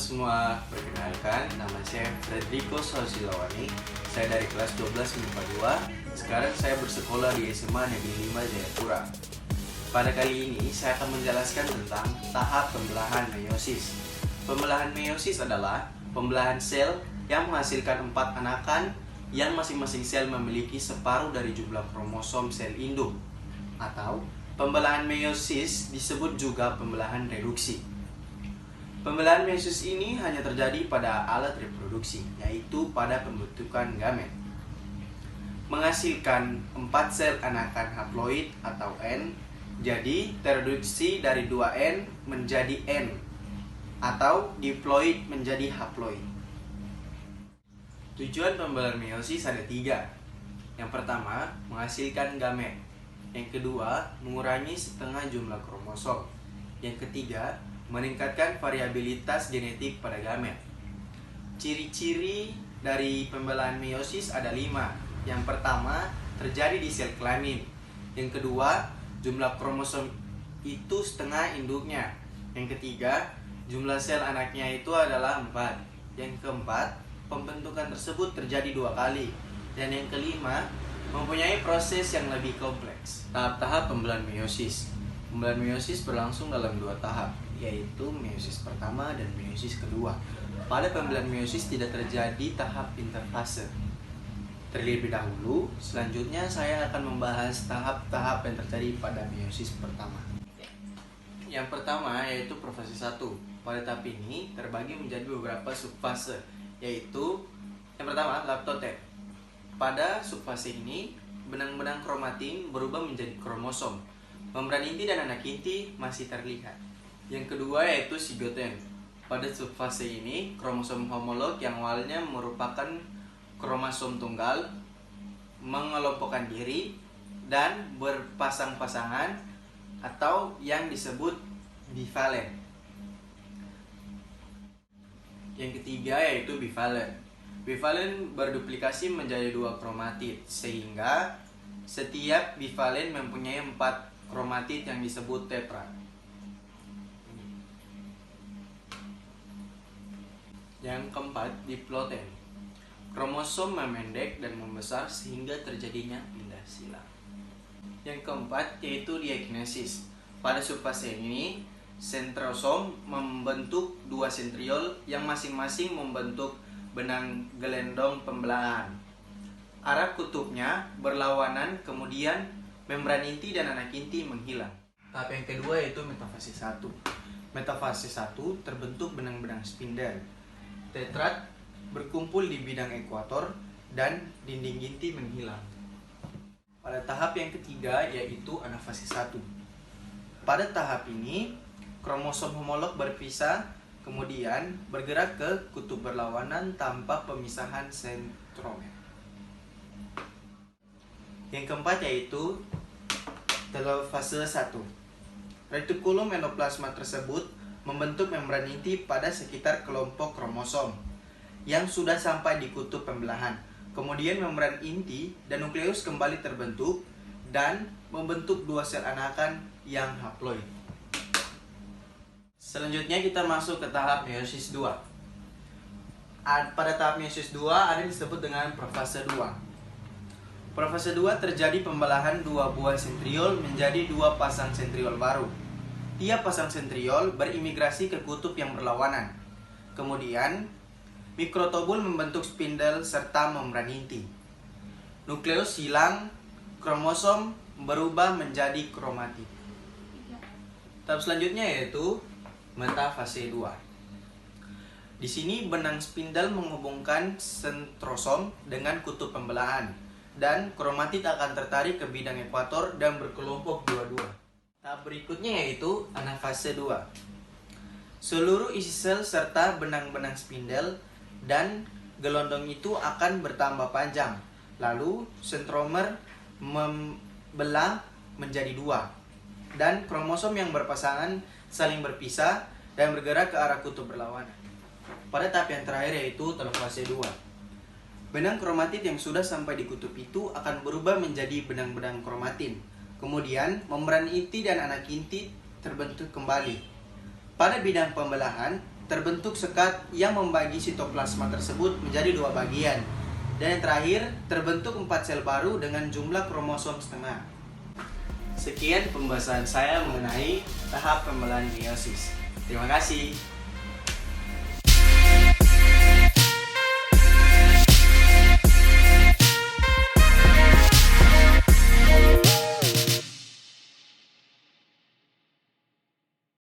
semua, perkenalkan nama saya Fredrico Solsilawani. Saya dari kelas 12 MIPA 2. Sekarang saya bersekolah di SMA Negeri 5 Jayapura. Pada kali ini saya akan menjelaskan tentang tahap pembelahan meiosis. Pembelahan meiosis adalah pembelahan sel yang menghasilkan 4 anakan yang masing-masing sel memiliki separuh dari jumlah kromosom sel induk. Atau pembelahan meiosis disebut juga pembelahan reduksi. Pembelahan meiosis ini hanya terjadi pada alat reproduksi, yaitu pada pembentukan gamet. Menghasilkan 4 sel anakan haploid atau N, jadi tereduksi dari 2N menjadi N, atau diploid menjadi haploid. Tujuan pembelahan meiosis ada 3. Yang pertama, menghasilkan gamet. Yang kedua, mengurangi setengah jumlah kromosom. Yang ketiga, meningkatkan variabilitas genetik pada gamet. Ciri-ciri dari pembelahan meiosis ada 5. Yang pertama, terjadi di sel kelamin. Yang kedua, jumlah kromosom itu setengah induknya. Yang ketiga, jumlah sel anaknya itu adalah 4. Yang keempat, pembentukan tersebut terjadi 2 kali. Dan yang kelima, mempunyai proses yang lebih kompleks. Tahap-tahap pembelahan meiosis. Pembelahan meiosis berlangsung dalam 2 tahap, yaitu meiosis pertama dan meiosis kedua. Pada pembelahan meiosis tidak terjadi tahap interfase. Terlebih dahulu, selanjutnya saya akan membahas tahap-tahap yang terjadi pada meiosis pertama. Yang pertama yaitu profase 1. Pada tahap ini terbagi menjadi beberapa subfase, yaitu yang pertama haplotype. Pada subfase ini, benang-benang kromatin berubah menjadi kromosom. Membran inti dan anak inti masih terlihat. Yang kedua yaitu sigoten. Pada subfase ini, kromosom homolog yang awalnya merupakan kromosom tunggal mengelompokkan diri dan berpasang-pasangan atau yang disebut bivalen. Yang ketiga yaitu bivalen. Bivalen berduplikasi menjadi 2 kromatid, sehingga setiap bivalen mempunyai 4 kromatid yang disebut tetra. Yang keempat, diploiden. Kromosom memendek dan membesar sehingga terjadinya pindah sila. Yang keempat yaitu diakinesis. Pada subfase ini, sentrosom membentuk 2 sentriol yang masing-masing membentuk benang gelendong pembelahan. Arah kutubnya berlawanan, kemudian membran inti dan anak inti menghilang. Tahap yang kedua yaitu metafase 1. Metafase 1 terbentuk benang-benang spindel. Tetrat berkumpul di bidang ekuator dan dinding inti menghilang. Pada tahap yang ketiga yaitu anafase 1. Pada tahap ini, kromosom homolog berpisah, kemudian bergerak ke kutub berlawanan tanpa pemisahan sentromer. Yang keempat yaitu telofase 1. Retikulum endoplasma tersebut membentuk membran inti pada sekitar kelompok kromosom yang sudah sampai di kutub pembelahan. Kemudian membran inti dan nukleus kembali terbentuk dan membentuk 2 sel anakan yang haploid. Selanjutnya kita masuk ke tahap meiosis 2. Pada tahap meiosis 2 ada yang disebut dengan profase 2. Profase 2 terjadi pembelahan 2 buah sentriol menjadi 2 pasang sentriol baru. Tiap pasang sentriol berimigrasi ke kutub yang berlawanan. Kemudian, mikrotubul membentuk spindel serta membran inti. Nukleus hilang, kromosom berubah menjadi kromatid. Tahap selanjutnya yaitu metafase 2. Di sini benang spindel menghubungkan sentrosom dengan kutub pembelahan dan kromatid akan tertarik ke bidang ekuator dan berkelompok dua-dua. Tahap berikutnya yaitu anafase 2. Seluruh isi sel serta benang-benang spindel dan gelondong itu akan bertambah panjang. Lalu sentromer membelah menjadi 2 dan kromosom yang berpasangan saling berpisah dan bergerak ke arah kutub berlawanan. Pada tahap yang terakhir yaitu telofase 2. Benang kromatid yang sudah sampai di kutub itu akan berubah menjadi benang-benang kromatin. Kemudian membran inti dan anak inti terbentuk kembali. Pada bidang pembelahan, terbentuk sekat yang membagi sitoplasma tersebut menjadi 2 bagian. Dan yang terakhir, terbentuk 4 sel baru dengan jumlah kromosom setengah. Sekian pembahasan saya mengenai tahap pembelahan meiosis. Terima kasih.